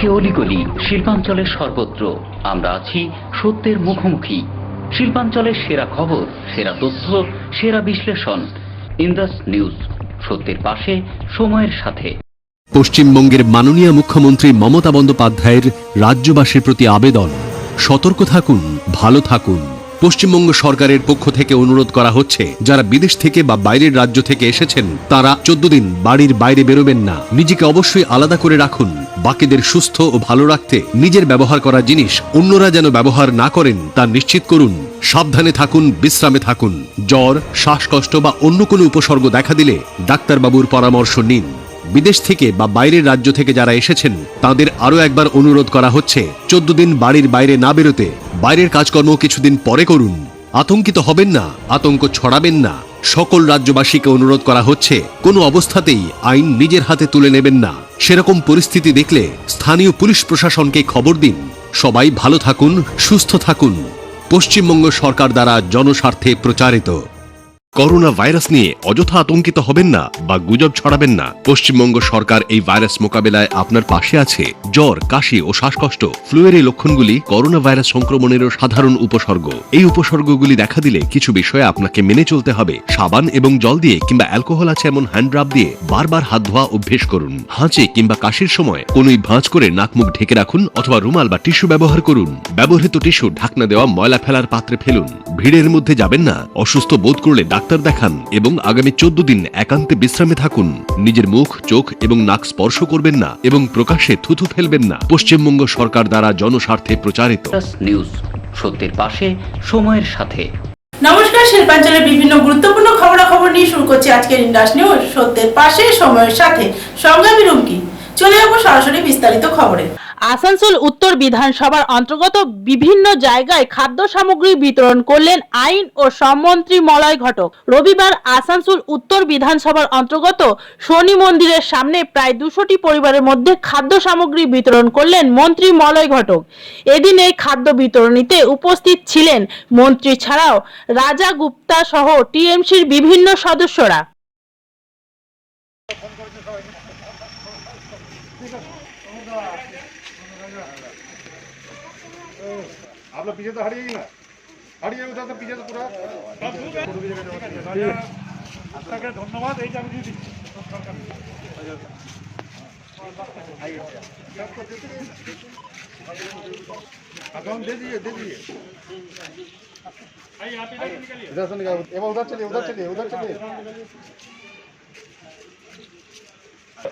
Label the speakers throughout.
Speaker 1: প্রতিটি অলিগলি, শিল্পাঞ্চলের সর্বত্র আমরা আছি সত্যের মুখোমুখি। শিল্পাঞ্চলের সেরা খবর, সেরা তথ্য, সেরা বিশ্লেষণ। ইন্দাস নিউজ, সত্যের পাশে, সময়ের সাথে।
Speaker 2: পশ্চিমবঙ্গের মাননীয় মুখ্যমন্ত্রী মমতা বন্দ্যোপাধ্যায়ের রাজ্যবাসীর প্রতি আবেদন, সতর্ক থাকুন, ভালো থাকুন। পশ্চিমবঙ্গ সরকারের পক্ষ থেকে অনুরোধ করা হচ্ছে, যারা বিদেশ থেকে বা বাইরের রাজ্য থেকে এসেছেন তারা 14 দিন বাড়ির বাইরে বেরোবেন না। নিজেকে অবশ্যই আলাদা করে রাখুন। বাকিদের সুস্থ ও ভালো রাখতে নিজের ব্যবহার করা জিনিস অন্যরা যেন ব্যবহার না করেন তা নিশ্চিত করুন। সাবধানে থাকুন, বিশ্রামে থাকুন। জ্বর, শ্বাসকষ্ট বা অন্য কোনো উপসর্গ দেখা দিলে ডাক্তারবাবুর পরামর্শ নিন। বিদেশ থেকে বা বাইরের রাজ্য থেকে যারা এসেছেন তাদের আরো একবার অনুরোধ করা হচ্ছে, 14 দিন বাড়ির বাইরে না বেরোতে। বাইরের কাজকর্ম কিছুদিন পরে করুন। আতঙ্কিত হবেন না, আতঙ্ক ছড়াবেন না। সকল রাজ্যবাসীকে অনুরোধ করা হচ্ছে, কোনো অবস্থাতেই আইন নিজের হাতে তুলে নেবেন না। সেরকম পরিস্থিতি দেখলে স্থানীয় পুলিশ প্রশাসনকে খবর দিন। সবাই ভালো থাকুন, সুস্থ থাকুন। পশ্চিমবঙ্গ সরকার দ্বারা জনস্বার্থে প্রচারিত। করোনা ভাইরাস নিয়ে অযথা আতঙ্কিত হবেন না বা গুজব ছড়াবেন না। পশ্চিমবঙ্গ সরকার এই ভাইরাস মোকাবেলায় আপনার পাশে আছে। জ্বর, কাশি ও শ্বাসকষ্ট, ফ্লুয়ের এই লক্ষণগুলি করোনা ভাইরাস সংক্রমণেরও সাধারণ উপসর্গ। এই উপসর্গগুলি দেখা দিলে কিছু বিষয়ে আপনাকে মেনে চলতে হবে। সাবান এবং জল দিয়ে কিংবা অ্যালকোহল আছে এমন হ্যান্ড রাব দিয়ে বারবার হাত ধোয়া অভ্যেস করুন। হাঁচে কিংবা কাশির সময় কোনোই ভাঁজ করে নাক মুখ ঢেকে রাখুন অথবা রুমাল বা টিস্যু ব্যবহার করুন। ব্যবহৃত টিস্যু ঢাকনা দেওয়া ময়লা ফেলার পাত্রে ফেলুন। ভিড়ের মধ্যে যাবেন না। অসুস্থ বোধ করলে ডাক্তার দেখান এবং আগামী 14 দিন একান্তে বিশ্রামে থাকুন। নিজের মুখ, চোখ এবং নাক স্পর্শ করবেন না এবং প্রকাশ্যে থুথু ফেলবেন না। পশ্চিমবঙ্গ সরকার দ্বারা জনস্বার্থে প্রচারিত।
Speaker 1: ইন্দাস নিউজ, সত্যের পাশে, সময়ের সাথে।
Speaker 3: নমস্কার, শিল্পাঞ্চলের বিভিন্ন গুরুত্বপূর্ণ খবরাখবর নিয়ে শুরু করছি আজকের ইন্দাস নিউজ, সত্যের পাশে, সময়ের সাথে। সঙ্গে আমি রুমকি। চলে যাবো সরাসরি বিস্তারিত খবরে।
Speaker 4: আসানসোল উত্তর বিধানসভার অন্তর্গত বিভিন্ন জায়গায় খাদ্য সামগ্রী বিতরণ করলেন আইন ও শ্রমমন্ত্রী মলয় ঘটক। রবিবার আসানসোল উত্তর বিধানসভার অন্তর্গত শনি মন্দিরের সামনে প্রায় 200টি পরিবারের মধ্যে খাদ্য সামগ্রী বিতরণ করলেন মন্ত্রী মলয় ঘটক। এদিন এই খাদ্য বিতরণীতে উপস্থিত ছিলেন মন্ত্রী ছাড়াও রাজা গুপ্তা সহ টিএমসির বিভিন্ন সদস্যরা।
Speaker 5: आप लोग पीछे तो हटिए ना, हटिए उधर तो पीछे तो पूरा আপনাকে ধন্যবাদ। এইটা আমি দিয়ে দিচ্ছি। अकाउंट दे दीजिए इधर से निकाल। उधर चलिए उधर चलिए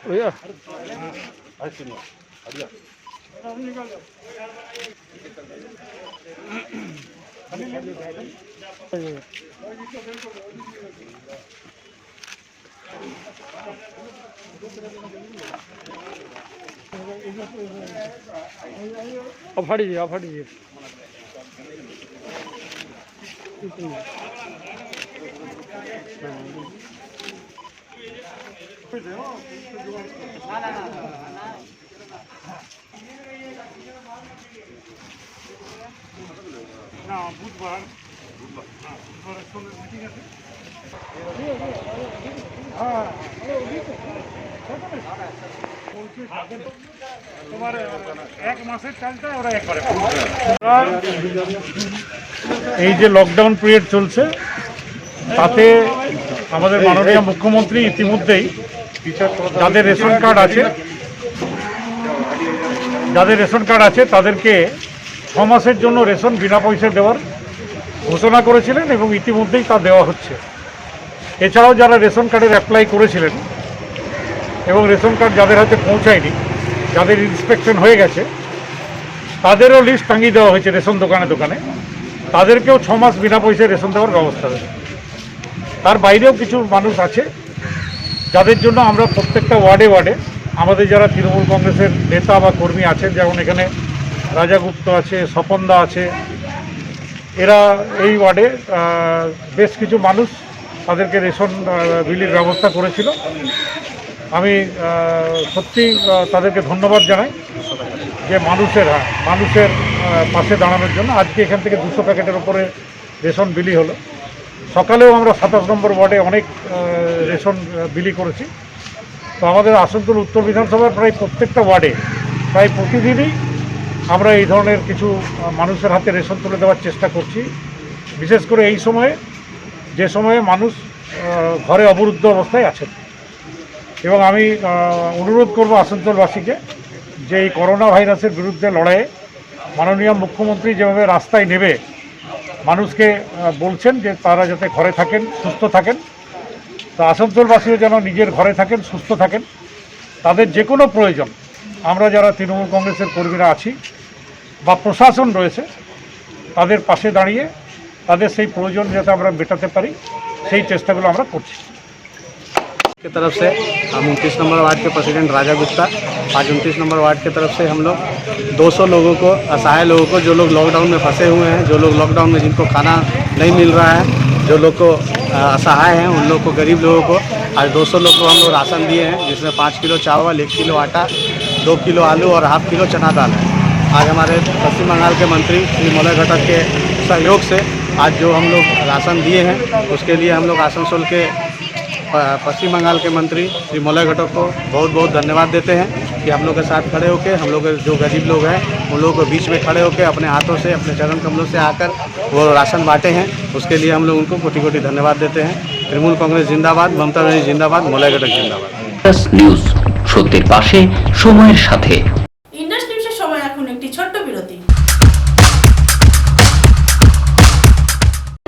Speaker 5: भैया। हटिया अब हटिए না বুধবার মিটিং আছে। হ্যাঁ তোমার 1 মাসের চালটা ওরা একবারে। এই যে লকডাউন পিরিয়ড চলছে তাতে আমাদের মাননীয় মুখ্যমন্ত্রী ইতিমধ্যেই যাদের রেশন কার্ড আছে তাদেরকে 6 মাসের জন্য রেশন বিনা পয়সায় দেওয়ার ঘোষণা করেছিলেন এবং ইতিমধ্যেই তা দেওয়া হচ্ছে। এছাড়াও যারা রেশন কার্ডের অ্যাপ্লাই করেছিলেন এবং রেশন কার্ড যাদের হাতে পৌঁছায়নি, যাদের ইন্সপেকশন হয়ে গেছে, তাদেরও লিস্ট টাঙিয়ে দেওয়া হয়েছে রেশন দোকানে। তাদেরকেও 6 মাস বিনা পয়সায় রেশন দেওয়ার ব্যবস্থা রয়েছে। তার বাইরেও কিছু মানুষ আছে যাদের জন্য আমরা প্রত্যেকটা ওয়ার্ডে আমাদের যারা তৃণমূল কংগ্রেসের নেতা বা কর্মী আছেন, যেমন এখানে রাজা গুপ্ত আছে, স্বপনদা আছে, এরা এই ওয়ার্ডে বেশ কিছু মানুষ তাদেরকে রেশন বিলির ব্যবস্থা করেছিল। আমি সত্যি তাদেরকে ধন্যবাদ জানাই যে মানুষের পাশে দাঁড়ানোর জন্য। আজকে এখান থেকে 200 প্যাকেটের উপরে রেশন বিলি হলো। সকালেও আমরা 27 নম্বর ওয়ার্ডে অনেক রেশন বিলি করেছি। তো আমাদের আসানসোল উত্তর বিধানসভার প্রায় প্রত্যেকটা ওয়ার্ডে তাই প্রতিদিনই আমরা এই ধরনের কিছু মানুষের হাতে রেশন তুলে দেওয়ার চেষ্টা করছি, বিশেষ করে এই সময়ে, যে সময়ে মানুষ ঘরে অবরুদ্ধ অবস্থায় আছেন। এবং আমি অনুরোধ করব আসানসোলবাসীকে যে এই করোনা ভাইরাসের বিরুদ্ধে লড়াইয়ে মাননীয় মুখ্যমন্ত্রী যেভাবে রাস্তায় নেবে মানুষকে বলছেন যে তারা যাতে ঘরে থাকেন, সুস্থ থাকেন, তো আসানসোলবাসীও যেন নিজের ঘরে থাকেন, সুস্থ থাকেন। তাদের যে কোনো প্রয়োজন আমরা যারা তৃণমূল কংগ্রেসের কর্মীরা আছি বা প্রশাসন রয়েছে তাদের পাশে দাঁড়িয়ে তাদের সেই প্রয়োজন যাতে আমরা মেটাতে পারি সেই চেষ্টাগুলো আমরা করছি।
Speaker 6: की तरफ से हम 29 नंबर वार्ड के प्रेसिडेंट राजा गुप्ता आज 29 नंबर वार्ड की तरफ से हम लोग 200 लोगों को, असहाय लोगों को, जो लोग लॉकडाउन में फंसे हुए हैं, जो लोग लॉकडाउन में जिनको खाना नहीं मिल रहा है, जो लोग को असहाय हैं, उन लोग को, गरीब लोगों को आज 200 लोग को हम लोग राशन दिए हैं, जिसमें 5 किलो चावल, 1 किलो आटा, 2 किलो आलू और ½ किलो चना दाल है। आज हमारे पश्चिम बंगाल के मंत्री श्री मलय घटक के सहयोग से आज जो हम लोग राशन दिए हैं उसके लिए हम लोग आसनसोल के पश्चिम बंगाल के मंत्री श्री मलय घटक को बहुत बहुत धन्यवाद देते हैं कि हम लोग के साथ खड़े होकर, हम लोग जो गरीब लोग हैं उन लोगों को बीच में खड़े होकर अपने हाथों से, अपने चरण कमलों से आकर वो राशन बांटे हैं। उसके लिए हम लोग उनको कोटि कोटि धन्यवाद देते हैं। तृणमूल कांग्रेस जिंदाबाद, ममता बनर्जी जिंदाबाद, मलय घटक जिंदाबाद।
Speaker 1: ইন্ডাস নিউজ, সত্যের পাশে সময়ের সাথে।
Speaker 3: ইন্ডাস নিউজের সময় এখন একটি ছোট্ট বিরতি।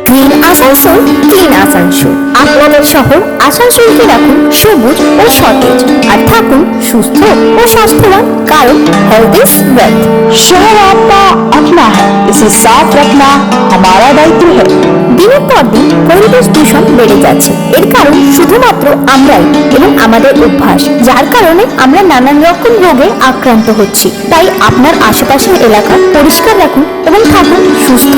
Speaker 7: Green Asansol, clean Asansol. আপনাদের শহর আসানসোলকে রাখুন সবুজ ও সতেজ, আর থাকুন সুস্থ ও স্বাস্থ্যবান, কারণ হেলথ ইজ ওয়েলথ। শহর आपका अपना है, इसे साफ रखना हमारा दायित्व है। দিনের পর দিন পরিবেশ দূষণ বেড়ে যাচ্ছে, এর কারণ শুধুমাত্র আমরাই এবং আমাদের অভ্যাস, যার কারণে আমরা নানান রকম রোগে আক্রান্ত হচ্ছি। তাই আপনার আশেপাশের এলাকা পরিষ্কার রাখুন এবং থাকুন সুস্থ।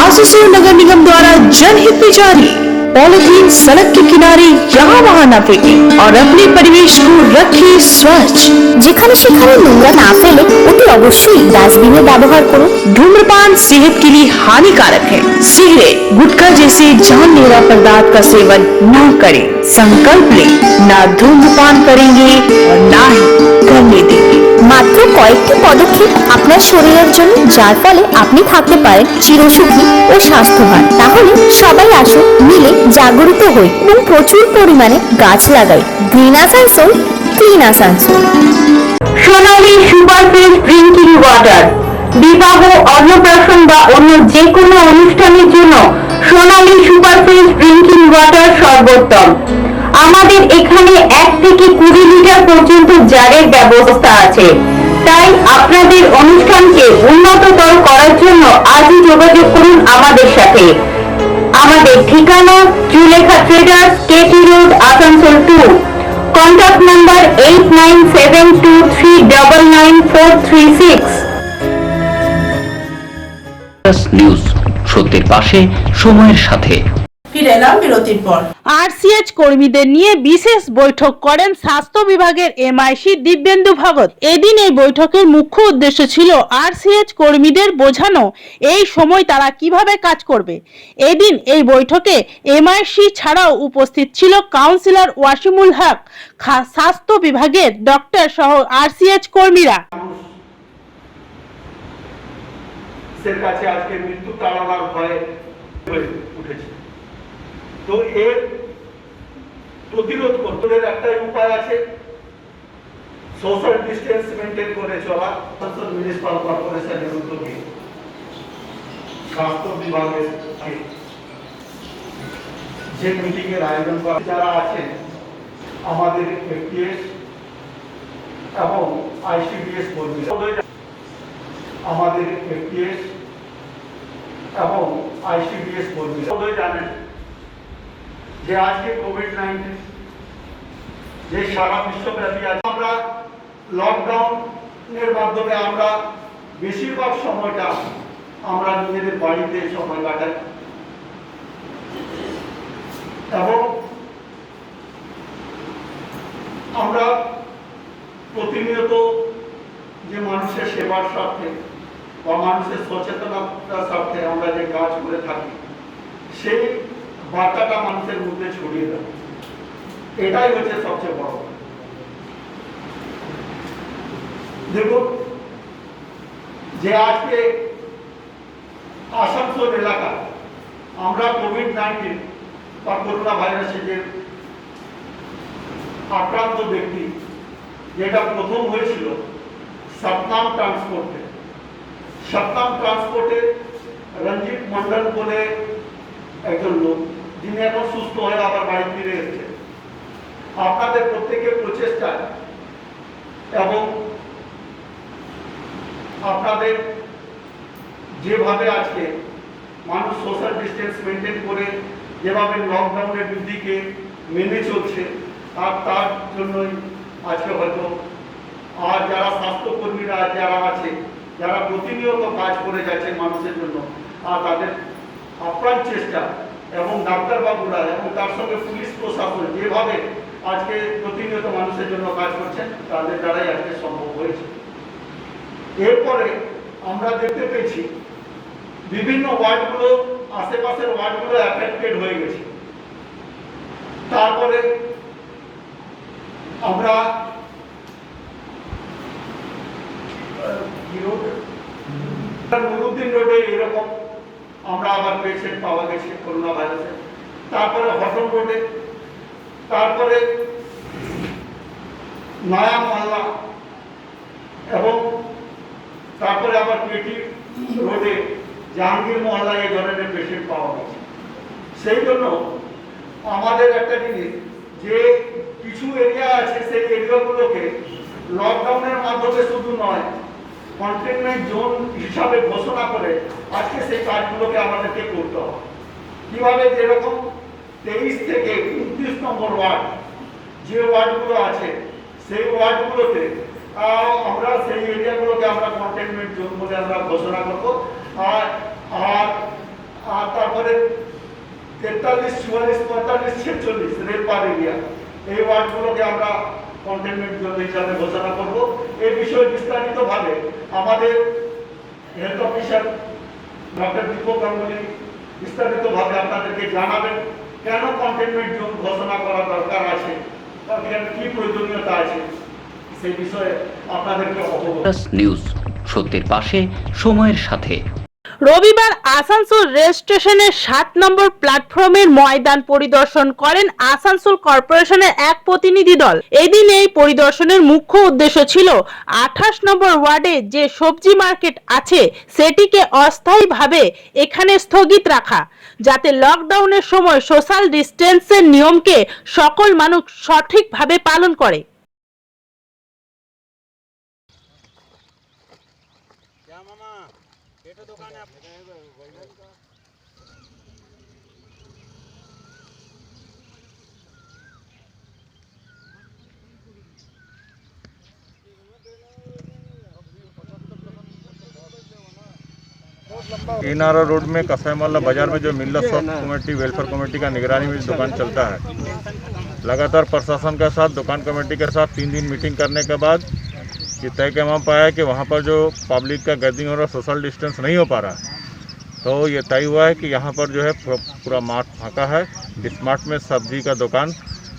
Speaker 8: आसनसोल नगर निगम द्वारा जनहित में जारी। पॉलीथीन सड़क के किनारे यहाँ वहाँ न फेंके और अपने परिवेश को रखे स्वच्छ।
Speaker 7: যেখানে সেখানে নোংরা না ফেলে অতি অবশ্যই ডাস্টবিনের ব্যবহার করুন।
Speaker 8: धूम्रपान सेहत के लिए हानिकारक है। सिगरेट, गुटखा जैसे जानलेवा पदार्थ का सेवन न करें। संकल्प ले, ना धूम्रपान करेंगे और ना ही करने देंगे।
Speaker 7: মাত্র কয়েকটি পদক্ষেপ আপনার শরীরের জন্য, যার ফলে আপনি থাকতে পারেন চিরসুখী ও স্বাস্থ্যবান। তাহলে সবাই আসুন, মিলে জাগরিত হই এবং প্রচুর পরিমাণে গাছ লাগাই। Green Asansol, clean Asansol.
Speaker 4: Sonali superfood drinking water. বিবাহ, অন্নপ্রাশন বা অন্য যে কোনো অনুষ্ঠানের জন্য সোনালী সুপারফুড ড্রিঙ্কিং ওয়াটার সর্বোত্তম। আমাদের এখানে 1 থেকে 20 লিটার পর্যন্ত জারের ব্যবস্থা আছে। তাই আপনাদের অনুষ্ঠানকে উন্নততর করার জন্য আজই যোগাযোগ করুন আমাদের সাথে। আমাদের ঠিকানা Zulekha traders, KT road, Asansol 2। Contact number 8972399436।
Speaker 1: Indus News, সত্যের পাশে সময়ের সাথে।
Speaker 3: ফিরে এলাম বিরতির পর।
Speaker 4: আরসিএইচ কর্মীদের নিয়ে বিশেষ বৈঠক করেন স্বাস্থ্য বিভাগের এমআইসি দিব্যেন্দু ভগত। এদিন এই বৈঠকের মুখ্য উদ্দেশ্য ছিল আরসিএইচ কর্মীদের বোঝানো এই সময় তারা কিভাবে কাজ করবে। এদিন এই বৈঠকে এমআইসি ছাড়াও উপস্থিত ছিল কাউন্সিলর ওয়াসিমুল হক, স্বাস্থ্য বিভাগের ডক্টর সহ আরসিএইচ কর্মীরা।
Speaker 5: কাছে আজকে মৃত্যু তাড়ানোর ভয়ে উঠেছে। তো এর প্রতিরোধ করতে একটাই উপায় আছে, সোশ্যাল ডিস্টেন্স মেনটেন করে চলা। মিউনিসিপাল কর্পোরেশনের উদ্যোগে স্বাস্থ্য বিভাগের যে মিটিং এর আয়োজন করা, যারা আছেন আমাদের এফটিএস এবং আইসিডিএস কর্মীরা, আমাদের এফটিএস এবং আইসিডিএস কর্মীরা জানেন যে আজকে কোভিড-19 যে সারা বিশ্বব্যাপী আছে, আমরা লকডাউনের মাধ্যমে আমরা বেশিরভাগ সময়টা আমরা নিজেদের বাড়িতে সময় কাটাই এবং আমরা প্রতিনিয়ত যে মানুষের সেবার স্বার্থে বা মানুষের সচেতনতার স্বার্থে আমরা যে কাজ করে থাকি, সেই বার্তাটা মানুষের মধ্যে ছড়িয়ে দেয়, এটাই হচ্ছে সবচেয়ে বড়। দেখুন,
Speaker 9: যে আজকে আসানসোল এলাকা আমরা কোভিড-19 বা করোনা ভাইরাসে যে আক্রান্ত ব্যক্তি যেটা প্রথম হয়েছিল সতনাম ট্রান্সপোর্টে রঞ্জিত মন্ডল বলে একজন লোক, যিনি এখন সুস্থ হয়ে আবার বাড়ি ফিরে এসেছেন। আপনাদের প্রত্যেকের প্রচেষ্টা এবং আপনাদের যেভাবে আজকে মানুষ সোশ্যাল ডিস্টেন্স মেনটেন করে যেভাবে লকডাউনের বিধিকে মেনে চলছে, আর তার জন্যই আজকে হয়তো আর যারা স্বাস্থ্যকর্মীরা যারা আছে, যারা প্রতিনিয়ত কাজ করে যাচ্ছে মানুষের জন্য, আর তাদের আপ্রাণ চেষ্টা এবং ডাক্তারবাবুরা এবং তার সঙ্গে পুলিশ প্রশাসন যেভাবে আজকে প্রতিনিয়ত মানুষের জন্য কাজ করছেন, তাদের দ্বারাই আজকে সম্ভব হয়েছে। এরপরে আমরা দেখতে পেয়েছি বিভিন্ন ওয়ার্ডগুলো, আশেপাশের ওয়ার্ডগুলো অ্যাফেক্টেড হয়ে গেছে। তারপরে আমরা নুরুদ্দিন রোডে এরকম আমরা আবার পেশেন্ট পাওয়া গেছে করোনা ভাইরাসে। তারপরে হটন রোডে, তারপরে নয়া মহল্লা, এবং তারপরে আবার পেটি রোডে জাহাঙ্গীর মহল্লায় এই ধরনের পেশেন্ট পাওয়া গেছে। সেই জন্য আমাদের একটা জিনিস, যে কিছু এরিয়া আছে সেই এরিয়াগুলোকে লকডাউনের মাধ্যমে শুধু নয়, কন্টেনমেন্ট জোন হিসাবে ঘোষণা করে আজকে সেই কাজগুলোকে আমাদেরকে করতে হবে। কিভাবে? যেরকম 23 থেকে 29 নম্বর ওয়ার্ড যে ওয়ার্ডগুলো আছে, সেই ওয়ার্ডগুলোতে আমরা সেই এরিয়াগুলোকে আমরা কন্টেনমেন্ট জোন বলে আমরা ঘোষণা করব। আর তারপরে 43, 44, 45, 46 রেলপার এরিয়া, এই ওয়ার্ডগুলোকে আমরা কন্টেনমেন্ট জোন হিসাবে ঘোষণা করব। এই বিষয়ে বিস্তারিতভাবে আমাদের health officer doctor Deepak Ganguly বিস্তারিতভাবে আপনাদেরকে জানাবেন কেন কন্টেনমেন্ট জোন ঘোষণা করা দরকার আছে, কি প্রয়োজনীয়তা আছে, সেই বিষয়ে আপনাদেরকে অবগত।
Speaker 1: নিউজ, সত্যের পাশে, সময়ের সাথে।
Speaker 4: রবিবার আসানসোল রেল স্টেশনের 7 নম্বর প্ল্যাটফর্মের ময়দান পরিদর্শন করেন আসানসোল কর্পোরেশনের এক প্রতিনিধি দল। এদিন এই পরিদর্শনের মুখ্য উদ্দেশ্য ছিল 28 নম্বর ওয়ার্ডে যে সবজি মার্কেট আছে সেটিকে অস্থায়ীভাবে এখানে স্থগিত রাখা, যাতে লকডাউনের সময় সোশ্যাল ডিস্টেন্সের নিয়মকে সকল মানুষ সঠিকভাবে পালন করে।
Speaker 5: इनारा रोड में कसाई मोहल्ला बाजार में जो मिल्ला शॉप कमेटी वेलफेयर कमेटी का निगरानी में दुकान चलता है, लगातार प्रशासन के साथ दुकान कमेटी के साथ 3 दिन मीटिंग करने के बाद ये तय किया पाया कि वहाँ पर जो पब्लिक का गैदरिंग हो रहा, सोशल डिस्टेंस नहीं हो पा रहा, तो ये तय हुआ है कि यहाँ पर जो है पूरा मार्ट फाँका है। इस मार्ट में सब्जी का दुकान,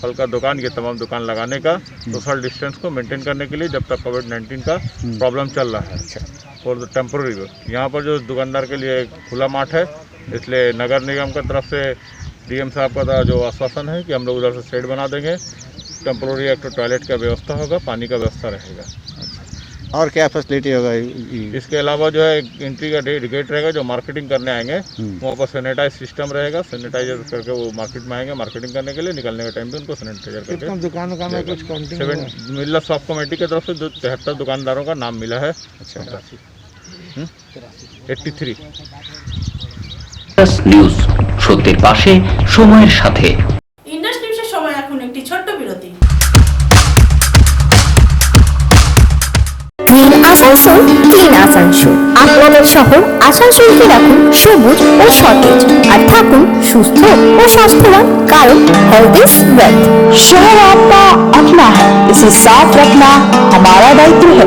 Speaker 5: फल का दुकान, ये तमाम दुकान लगाने का सोशल डिस्टेंस को मेंटेन करने के लिए, जब तक कोविड-19 का प्रॉब्लम चल रहा है। और टेम्प्रोरी यहाँ पर जो दुकानदार के लिए खुला मार्ट है, इसलिए नगर निगम की तरफ से डीएम साहब का जो आश्वासन है कि हम लोग उधर से शेड बना देंगे, टेम्प्रोरी एक तो टॉयलेट का व्यवस्था होगा, पानी का व्यवस्था रहेगा।
Speaker 6: और क्या फैसिलिटी होगा?
Speaker 5: इसके अलावा जो है एंट्री का गेट रहेगा, जो मार्केटिंग करने आएंगे वहाँ पर सैनिटाइज सिस्टम रहेगा, सैनिटाइजर करके वो मार्केट में आएंगे मार्केटिंग करने के लिए, निकलने के टाइम पे उनको सैनिटाइजर करके।
Speaker 6: दुकान में कुछ काउंटिंग?
Speaker 5: 7 मिल्ला शॉप कमेटी की तरफ से जो 73 दुकानदारों का नाम मिला है। अच्छा, 83।
Speaker 1: নিউজ, সত্যের পাশে, সময়ের সাথে।
Speaker 3: ইন্ডাস নিউজের সময় এখন একটি ছোট্ট বিরতি।
Speaker 7: Clean Asansol, clean Asansol. আপনাদের শহর আসানসোলকে রাখুন সবুজ ও সতেজ, আর থাকুন সুস্থ ও স্বাস্থ্যবান, কারণ হেলথ ইজ ওয়েলথ।
Speaker 8: शहर आपका अपना है, इसे साफ रखना हमारा दायित्व है।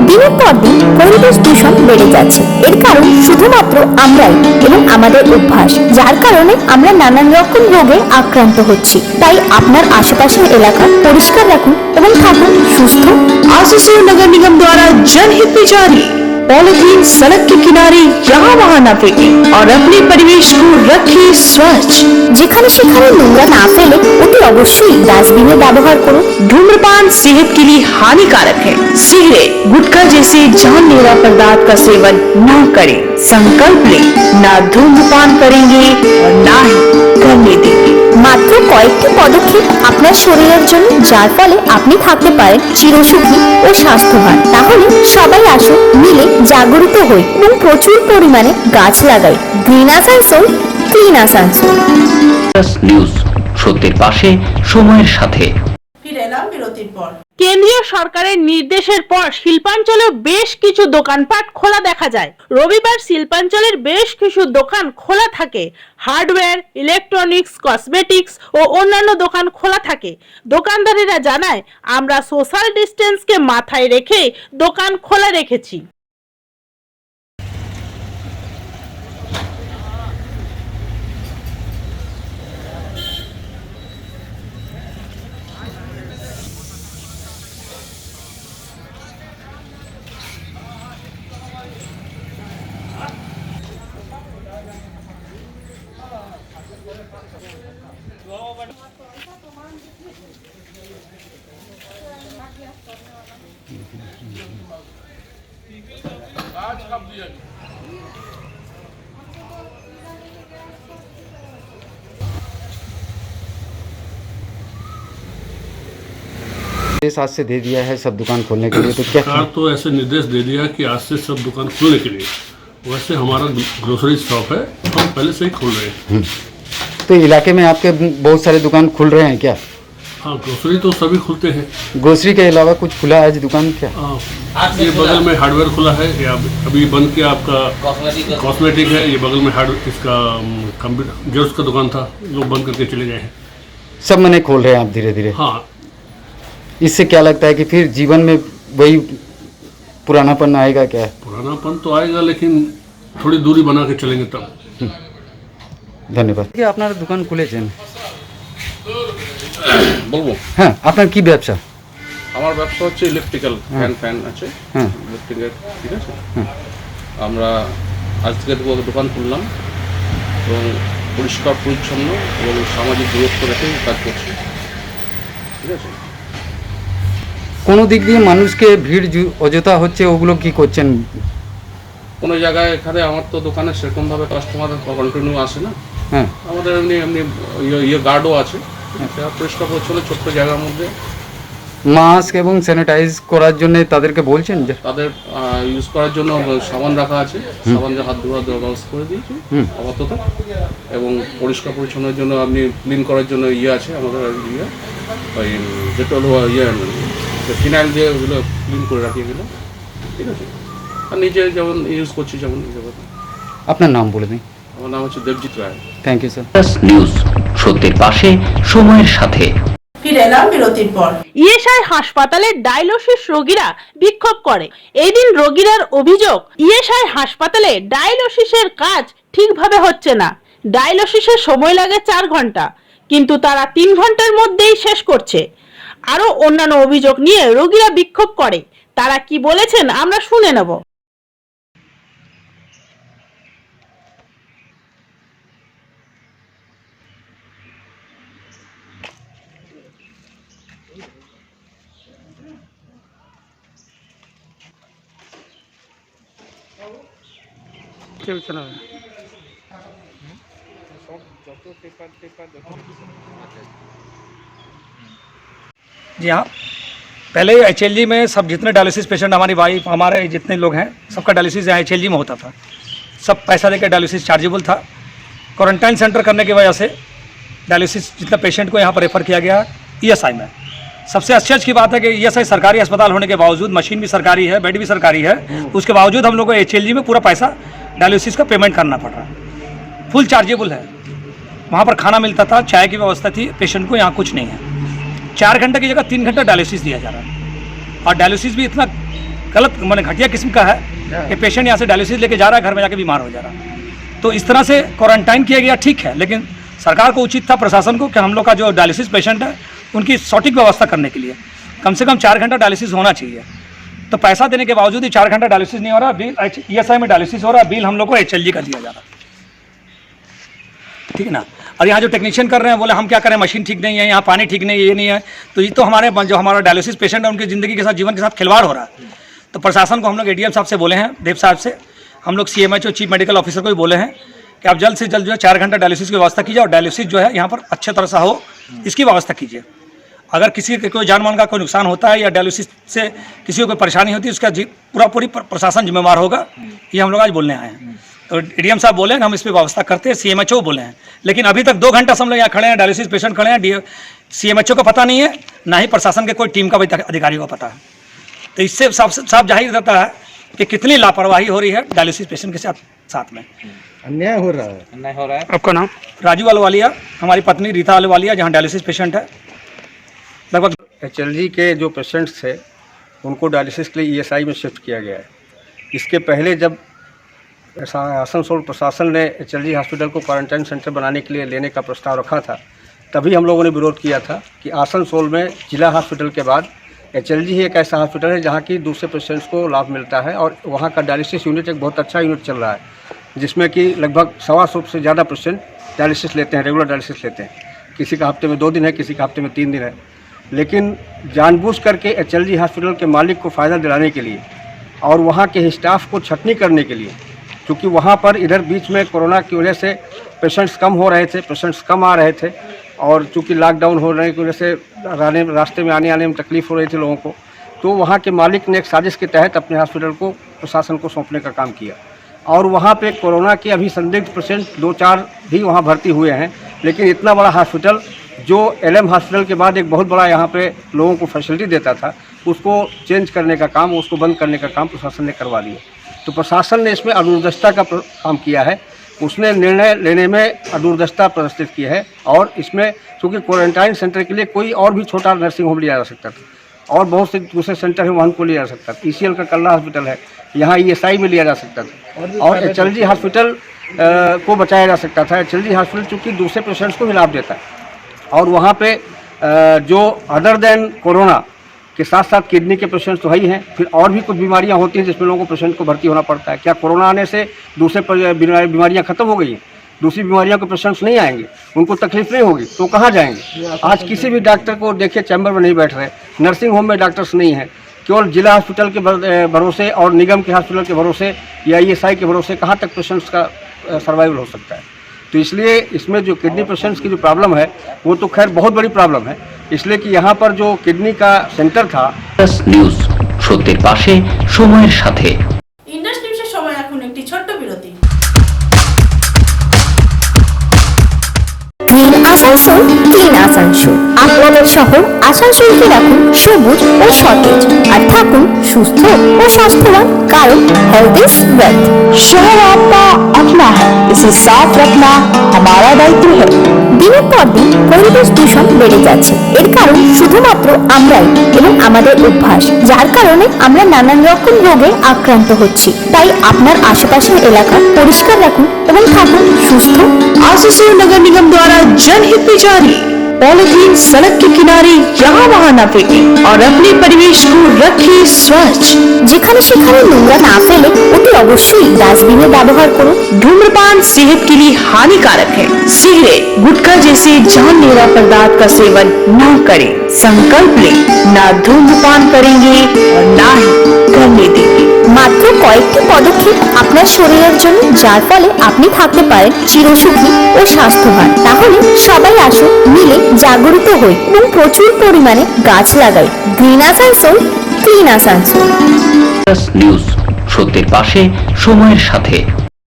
Speaker 7: দিনের পর দিন পরিবেশ দূষণ বেড়ে যাচ্ছে, এর কারণ শুধুমাত্র আমরাই এবং আমাদের অভ্যাস, যার কারণে আমরা নানান রকম রোগে আক্রান্ত হচ্ছি। তাই আপনার আশেপাশের এলাকা পরিষ্কার রাখুন এবং থাকুন সুস্থ।
Speaker 8: आसानसोल नगर निगम द्वारा जनहित में जारी। पॉलिथीन सड़क के किनारे यहाँ वहाँ न फेंकें और अपने परिवेश को रखें स्वच्छ।
Speaker 7: যেখানে সেখানে নোংরা না ফেলে অতি অবশ্যই ডাস্টবিনের ব্যবহার করুন।
Speaker 8: धूम्रपान सेहत के लिए हानिकारक है। सिगरेट, गुटखा जैसे जानलेवा पदार्थ का सेवन न करें। संकल्प लें, ना धूम्रपान करेंगे और ना ही करने देंगे।
Speaker 7: মাত্র কয়েকটি পদক্ষেপ আপনার শরীরের জন্য, যার ফলে আপনি থাকতে পারেন চিরসুখী ও স্বাস্থ্যবান। তাহলে সবাই আসুন, মিলে জাগরুক হই এবং প্রচুর পরিমাণে গাছ লাগাই। Green Asansol, clean Asansol.
Speaker 1: News, সত্যের পাশে, সময়ের সাথে।
Speaker 3: ফিরে এলাম বিরতির পর।
Speaker 4: কেন্দ্রীয় সরকারের নির্দেশের পর শিল্পাঞ্চলেও বেশ কিছু দোকানপাট খোলা দেখা যায়। রবিবার শিল্পাঞ্চলের বেশ কিছু দোকান খোলা থাকে। হার্ডওয়্যার, ইলেকট্রনিক্স, কসমেটিক্স ও অন্যান্য দোকান খোলা থাকে। দোকানদারেরা জানায়, আমরা সোশ্যাল ডিস্টেন্সকে মাথায় রেখে দোকান খোলা রেখেছি।
Speaker 10: निर्देश आज से दे दिया है सब दुकान खोलने के लिए, तो क्या
Speaker 11: सरकार तो ऐसे निर्देश दे दिया कि आज से सब दुकान खोलने के लिए। वैसे हमारा ग्रोसरी शॉप है, हम पहले से ही खोल रहे हैं।
Speaker 10: तो इलाके में आपके बहुत सारे दुकान खुल रहे हैं क्या?
Speaker 11: हाँ, ग्रोसरी तो सभी खुलते हैं।
Speaker 10: ग्रोसरी के अलावा कुछ खुला है आज दुकान क्या?
Speaker 11: ये बगल में हार्डवेयर खुला है, या अभी बंद किया आपका कॉस्मेटिक है। ये बगल में इसका कंप्यूटर जेरोक्स का दुकान था, लोग बंद करके चले गए हैं।
Speaker 10: सब मने खोल रहे हैं आप धीरे धीरे?
Speaker 11: हाँ।
Speaker 10: इससे क्या लगता है कि फिर जीवन में वही पुरानापन आएगा क्या?
Speaker 11: पुरानापन तो आएगा, लेकिन थोड़ी दूरी बना के चलेंगे तब।
Speaker 10: ধন্যবাদ। কি আপনারা দোকান খুলেছেন?
Speaker 12: বলবো?
Speaker 10: হ্যাঁ, আপনার কি ব্যবসা?
Speaker 12: আমার ব্যবসা হচ্ছে ইলেকট্রিক্যাল ফ্যান আছে।
Speaker 10: হ্যাঁ,
Speaker 12: ইলেকট্রিকের, ঠিক আছে। আমরা আজ থেকে দোকান খুললাম এবং পরিষ্কার পরিচ্ছন্ন এবং সামাজিক দূরত্ব রেখে কাজ করছি, ঠিক আছে।
Speaker 10: কোনো দিক দিয়ে মানুষকে ভিড় অযথা হচ্ছে, ওগুলো কি করছেন?
Speaker 12: কোনো জায়গায় এখানে আমার তো দোকানে সেরকমভাবে কাস্টমার কন্টিনিউ আসে না।
Speaker 10: হ্যাঁ,
Speaker 12: আমাদের এমনি এমনি গার্ডও আছে, পরিষ্কার পরিচ্ছন্ন ছোট্ট জায়গার মধ্যে।
Speaker 10: মাস্ক এবং স্যানিটাইজ করার জন্য তাদেরকে বলছেন যে
Speaker 12: তাদের ইউজ করার জন্য সাবান রাখা আছে, সাবান দিয়ে হাত ধোয়ার ব্যবস্থা করে দিয়েছি আপাতত। এবং পরিষ্কার পরিচ্ছন্নের জন্য আপনি ক্লিন করার জন্য আছে আমাদের ওই ডেটল ফিনাইল দিয়ে ওগুলো ক্লিন করে রাখি এগুলো, ঠিক আছে। আর নিজে যেমন ইউজ করছি যেমন।
Speaker 10: আপনার নাম বলে দিন।
Speaker 12: আমার নাম হচ্ছে Debjit Roy.
Speaker 10: Thank you sir.
Speaker 1: News, সত্যের পাশে, সময়ের সাথে।
Speaker 3: ফিরে এলাম বিরতির পর।
Speaker 4: ইএসআই হাসপাতালে ডায়ালিসিস রোগীরা বিক্ষোভ করে। এই দিন রোগীরার অভিযোগ, ইএসআই হাসপাতালে ডায়ালিসিসের কাজ ঠিকভাবে হচ্ছে না। ডায়ালিসিসের সময় লাগে 4 ঘন্টা, কিন্তু তারা 3 ঘন্টার মধ্যেই শেষ করছে। আরো অন্যান্য অভিযোগ নিয়ে রোগীরা বিক্ষোভ করে। তারা কি বলেছেন আমরা শুনে নেব।
Speaker 5: जी हाँ, पहले HLG में सब जितने डायलिसिस पेशेंट, हमारी वाइफ, हमारे जितने लोग हैं, सबका डायलिसिस यहाँ HLG में होता था। सब पैसा देकर डायलिसिस चार्जेबल था। क्वारंटाइन सेंटर करने की वजह से डायलिसिस जितना पेशेंट को यहाँ पर रेफ़र किया गया ESI में। सबसे आश्चर्य की बात है कि ESI सरकारी अस्पताल होने के बावजूद, मशीन भी सरकारी है, बेड भी सरकारी है, उसके बावजूद हम लोग को HLG में पूरा पैसा डायलिसिस का पेमेंट करना पड़ रहा है। फुल चार्जेबल है। वहाँ पर खाना मिलता था, चाय की व्यवस्था थी, पेशेंट को यहाँ कुछ नहीं है। 4 घंटे की जगह 3 घंटा डायलिसिस दिया जा रहा है। और डायलिसिस भी इतना गलत, माने घटिया किस्म का है कि पेशेंट यहाँ से डायलिसिस लेके जा रहा है, घर में जाके बीमार हो जा रहा है। तो इस तरह से क्वारंटाइन किया गया, ठीक है, लेकिन सरकार को उचित था, प्रशासन को, कि हम लोग का जो डायलिसिस पेशेंट है उनकी सटीक व्यवस्था करने के लिए कम से कम 4 घंटा डायलिसिस होना चाहिए।
Speaker 13: तो पैसा देने के बावजूद ही 4 घंटा डायलिसिस नहीं हो रहा, बिल ESI में डायलिसिस हो रहा, बिल हम लोग को HLG का दिया जा रहा, ठीक है ना। और यहाँ जो टेक्नीशियन कर रहे हैं बोले हम क्या करें, मशीन ठीक नहीं है, यहाँ पानी ठीक नहीं है, ये नहीं है, तो ये तो हमारे जो हमारा डायलिसिस पेशेंट है उनकी ज़िंदगी के साथ, जीवन के साथ खिलवाड़ हो रहा है। तो प्रशासन को हम लोग ADM साहब से बोले हैं, देव साहब से, हम लोग CMHO चीफ मेडिकल ऑफिसर को भी बोले हैं कि आप जल्द से जल्द जो है 4 घंटा डायलिसिस की व्यवस्था कीजिए और डायलिसिस जो है यहाँ पर अच्छे तरह से हो, इसकी व्यवस्था कीजिए। अगर किसी के कोई जान मान का कोई नुकसान होता है या डायलिसिस से किसी को कोई परेशानी होती है, उसका पूरी प्रशासन जिम्मेवार होगा, ये हम लोग आज बोलने आए हैं। तो ADM साहब बोले हैं हम इस पर व्यवस्था करते हैं, CMHO बोले हैं, लेकिन अभी तक 2 घंटा से हम लोग यहाँ खड़े हैं, डायलिसिस पेशेंट खड़े हैं, CMHO का पता नहीं है, ना ही प्रशासन के कोई टीम का अधिकारियों का पता है। तो इससे साफ जाहिर रहता है कि कितनी लापरवाही हो रही है डायलिसिस पेशेंट के साथ में।
Speaker 6: अन्याय हो रहा है।
Speaker 13: आपका नाम? राजू अहलुवालिया, हमारी पत्नी रीता अहलुवालिया, जहाँ डायलिसिस पेशेंट है। लगभग
Speaker 6: HLG के जो पेशेंट्स थे उनको डायलिसिस के लिए ESI में शिफ्ट किया गया है। इसके पहले जब आसनसोल प्रशासन ने HLG हॉस्पिटल को क्वारंटाइन सेंटर बनाने के लिए लेने का प्रस्ताव रखा था, तभी हम लोगों ने विरोध किया था कि आसनसोल में जिला हॉस्पिटल के बाद HLG ही एक ऐसा हॉस्पिटल है जहाँ की दूसरे पेशेंट्स को लाभ मिलता है, और वहाँ का डायलिसिस यूनिट एक बहुत अच्छा यूनिट चल रहा है, जिसमें कि लगभग 125 से ज़्यादा पेशेंट डायलिसिस लेते हैं, रेगुलर डायलिसिस लेते हैं। किसी का हफ्ते में 2 दिन है, किसी का हफ्ते में 3 दिन है। लेकिन जानबूझ करके HLG हॉस्पिटल के मालिक को फ़ायदा दिलाने के लिए और वहाँ के स्टाफ को छटनी करने के लिए, क्योंकि वहाँ पर इधर बीच में कोरोना की वजह से पेशेंट्स कम हो रहे थे, पेशेंट्स कम आ रहे थे, और चूँकि लॉकडाउन हो रहे की वजह से रास्ते में आने में तकलीफ़ हो रही थी लोगों को, तो वहाँ के मालिक ने एक साजिश के तहत अपने हॉस्पिटल को प्रशासन को सौंपने का काम किया। और वहाँ पे कोरोना के अभी संदिग्ध पेशेंट 2-4 भी वहाँ भर्ती हुए हैं, लेकिन इतना बड़ा हॉस्पिटल जो LM हॉस्पिटल के बाद एक बहुत बड़ा यहाँ पे लोगों को फैसिलिटी देता था, उसको चेंज करने का काम, उसको बंद करने का काम प्रशासन ने करवा दिया। तो प्रशासन ने इसमें अदूरदर्शिता का काम किया है, उसने निर्णय लेने में अदूरदर्शिता प्रदर्शित की है। और इसमें चूँकि क्वारंटाइन सेंटर के लिए कोई और भी छोटा नर्सिंग होम लिया जा सकता था, और बहुत से दूसरे सेंटर है वहाँ को लिया जा सकता था। ECL का कल्ला हॉस्पिटल है, यहाँ ESI में लिया जा सकता था, और HLG हॉस्पिटल को बचाया जा सकता था। HLG हॉस्पिटल चूँकि दूसरे पेशेंट्स को भी लाभ देता है, और वहाँ पे जो अदर देन कोरोना के साथ साथ किडनी के पेशेंट्स तो है ही हैं, फिर और भी कुछ बीमारियाँ होती हैं जिसमें लोगों को पेशेंट को भर्ती होना पड़ता है। क्या कोरोना आने से दूसरे बीमारियाँ खत्म हो गई हैं? दूसरी बीमारियों के पेशेंट्स नहीं आएंगे, उनको तकलीफ नहीं होगी, तो कहाँ जाएंगे? आज किसी भी डॉक्टर को देखिए चैम्बर में नहीं बैठ रहे, नर्सिंग होम में डॉक्टर्स नहीं हैं, केवल जिला हॉस्पिटल के भरोसे और निगम के हॉस्पिटल के भरोसे या ESI के भरोसे कहाँ तक पेशेंट्स का सर्वाइवल हो सकता है। तो इसलिए इसमें जो किडनी पेशेंट्स की जो प्रॉब्लम है वो तो खैर बहुत बड़ी प्रॉब्लम है, इसलिए कि यहाँ पर जो किडनी का सेंटर था।
Speaker 1: নিউজ সত্যের পাশে সময়ের সাথে।
Speaker 3: ইন্ডাস নিউজের সময় এখন একটি ছোট্ট বিরতি।
Speaker 7: Green Asansol, clean Asansol. আপনাদের শহর আসানসোলকে রাখুন সবুজ ও সতেজ, আর থাকুন সুস্থ ও স্বাস্থ্যবান, কারণ হেলথ ইজ ওয়েলথ।
Speaker 8: शहर आपका अपना है, इसे साफ रखना हमारा दायित्व है।
Speaker 7: দিনের পর দিন পরিবেশ দূষণ বেড়ে যাচ্ছে, এর কারণ শুধুমাত্র আমরাই এবং আমাদের অভ্যাস, যার কারণে আমরা নানান রকম রোগে আক্রান্ত হচ্ছি। তাই আপনার আশেপাশের এলাকা পরিষ্কার রাখুন এবং থাকুন সুস্থ।
Speaker 8: आसनसोल नगर निगम द्वारा जनहित में जारी। पॉलीथीन सड़क के किनारे यहाँ वहाँ न फेंकें और अपने परिवेश को रखें स्वच्छ।
Speaker 7: যেখানে সেখানে নোংরা না ফেলে অতি অবশ্যই ডাস্টবিনের ব্যবহার করুন।
Speaker 8: धूम्रपान सेहत के लिए हानिकारक है। सिगरेट, गुटखा जैसे जानलेवा पदार्थ का सेवन न करें। संकल्प लें, ना धूम्रपान करेंगे और ना ही करने देंगे।
Speaker 7: মাত্র কয়েকটি পদক্ষেপ আপনার শরীরের জন্য, যার ফলে আপনি থাকতে পারেন চিরসুখী ও স্বাস্থ্যবান। তাহলে সবাই আসুন, মিলে জাগরিত হই এবং প্রচুর পরিমাণে গাছ লাগাই। Green Asansol, clean Asansol.
Speaker 1: News সত্যের পাশে সময়ের সাথে।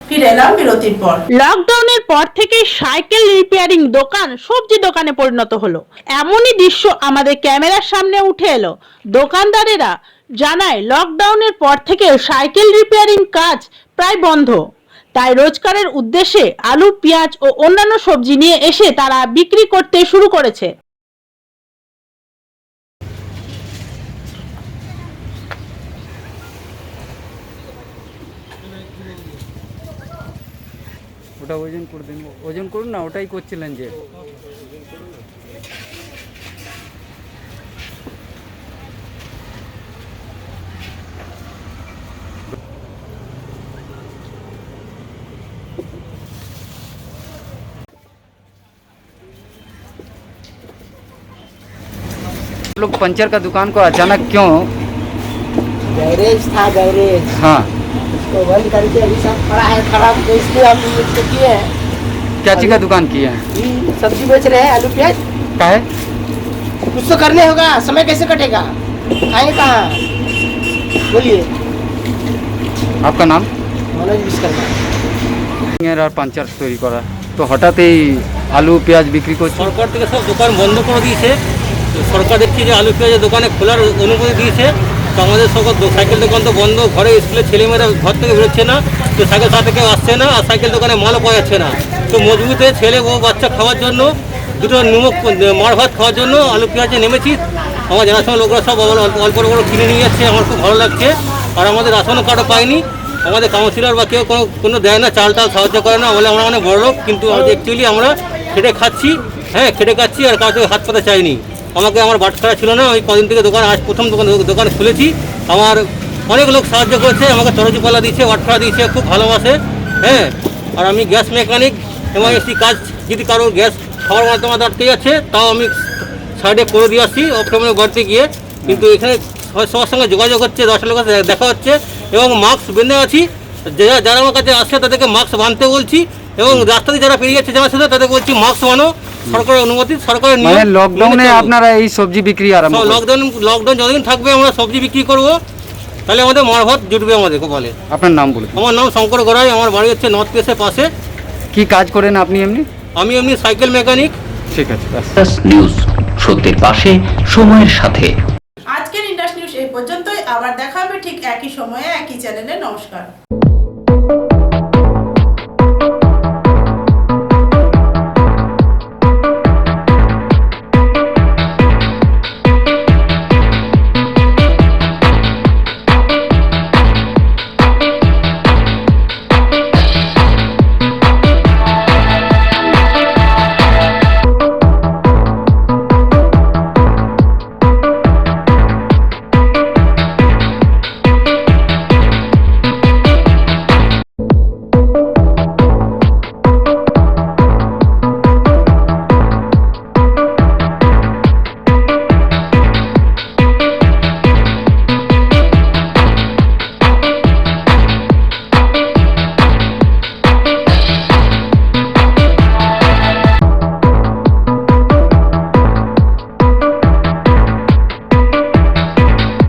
Speaker 3: ফিরে এলাম বিরতির পর।
Speaker 4: লকডাউনের পর থেকে সাইকেল রিপেয়ারিং দোকান সবজি দোকানে পরিণত হলো, এমনই দৃশ্য আমাদের ক্যামেরার সামনে উঠে এলো। দোকানদারেরা জানায় লকডাউনের পর থেকে সাইকেল রিপেয়ারিং কাজ প্রায় বন্ধ, তাই রোজগারের উদ্দেশ্যে আলু, পেঁয়াজ ও অন্যান্য সবজি নিয়ে এসে তারা বিক্রি করতে শুরু করেছে।
Speaker 10: ওটা ওজন করে দিন, ওজন করুন না, ওটাই করছিলেন যে। लोग पंचर का दुकान को अचानक क्यों?
Speaker 14: गैरेज था गैरेज,
Speaker 10: हाँ,
Speaker 14: उसको बंद करके अभी सब खड़ा है खराब, तो इसलिए हम इसको किए हैं।
Speaker 10: क्या चीज का दुकान किए हैं?
Speaker 14: सब्जी बेच रहे हैं, आलू प्याज।
Speaker 10: क्या है?
Speaker 14: कुछ तो करने होगा, समय कैसे कटेगा, खाएंगे कहाँ? बोलिए।
Speaker 10: आपका नाम?
Speaker 14: मनोज विश्वकर्मा।
Speaker 10: আর পাঞ্চার তৈরি করা, তো হঠাৎই আলু পেঁয়াজ বিক্রি করছে।
Speaker 13: সরকার থেকে সব দোকান বন্ধ করে দিয়েছে। তো সরকার দেখছি যে আলু পেঁয়াজের দোকানে খোলার অনুমতি দিয়েছে, তো আমাদের সব সাইকেল দোকান তো বন্ধ, ঘরে স্কুলের ছেলেমেয়েরা ঘর থেকে বেরোচ্ছে না, তো সাইকেল সাথে কেউ আসছে না, আর সাইকেল দোকানে মালও পাওয়া যাচ্ছে না। তো মজবুতে ছেলে ও বাচ্চা খাওয়ার জন্য, দুটো নিমক মার ভাত খাওয়ার জন্য আলু পেঁয়াজে নেমেছি। আমার জানাশোনা লোকরা সব অল্প অল্প কিনে নিয়ে যাচ্ছে, আমার খুব ভালো লাগছে। আর আমাদের রেশন কার্ডও পাইনি, আমাদের কাউন্সিলর বা কেউ কোনো দেয় না, চাল টাল সাহায্য করে না, বলে আমরা অনেক বড় লোক, কিন্তু অ্যাকচুয়ালি আমরা খেটে খাচ্ছি, হ্যাঁ খেটে খাচ্ছি, আর কাউকে হাত পাতা চাইনি। আমাকে আমার বাটখারা ছিল না, ওই কদিন থেকে দোকান, আজ প্রথম দোকান খুলেছি। আমার অনেক লোক সাহায্য করেছে, আমাকে তরজিপালা দিয়েছে, বাটখারা দিয়েছে, খুব ভালোবাসে, হ্যাঁ। আর আমি গ্যাস মেকানিক, এমার্জেন্সি কাজ যদি কারোর গ্যাস খাওয়ার মাধ্যমে আটকে যাচ্ছে, তাও আমি সাইডে করে দিয়ে আসছি অফ ক্যামেরা বাড়িতে গিয়ে। কিন্তু এখানে সবার সঙ্গে যোগাযোগ হচ্ছে, 10 লোকের সাথে দেখা হচ্ছে, এবং মাস্ক বেঁধে আছি। যারা আমার কাছে আসছে তাদেরকে মাস্ক বাঁধতে বলছি, এবং রাস্তা দিয়ে যারা পেরিয়ে যাচ্ছে জানার সাথে তাদেরকে বলছি মাস্ক বানো, সরকারের অনুমতি, সরকারের নিয়ম।
Speaker 10: মানে লকডাউনে আপনারা এই সবজি বিক্রি আরম্ভ?
Speaker 13: লকডাউন যতদিন থাকবে আমরা সবজি বিক্রি করবো, তাহলে আমাদের মারভাত জুটবে আমাদের কপালে।
Speaker 10: আপনার নাম বলুন।
Speaker 13: আমার নাম শঙ্কর গড়াই, আমার বাড়ি হচ্ছে নর্থ পেসের পাশে।
Speaker 10: কি কাজ করেন আপনি এমনি?
Speaker 13: আমি এমনি সাইকেল মেকানিক।
Speaker 10: ঠিক আছে।
Speaker 1: ইন্ডাস নিউজ, সত্যের পাশে, সময়ের সাথে।
Speaker 3: আজকের ইন্ডাস নিউজ এই পর্যন্তই, আবার দেখা হবে ঠিক একই সময়ে একই চ্যানেলে। নমস্কার।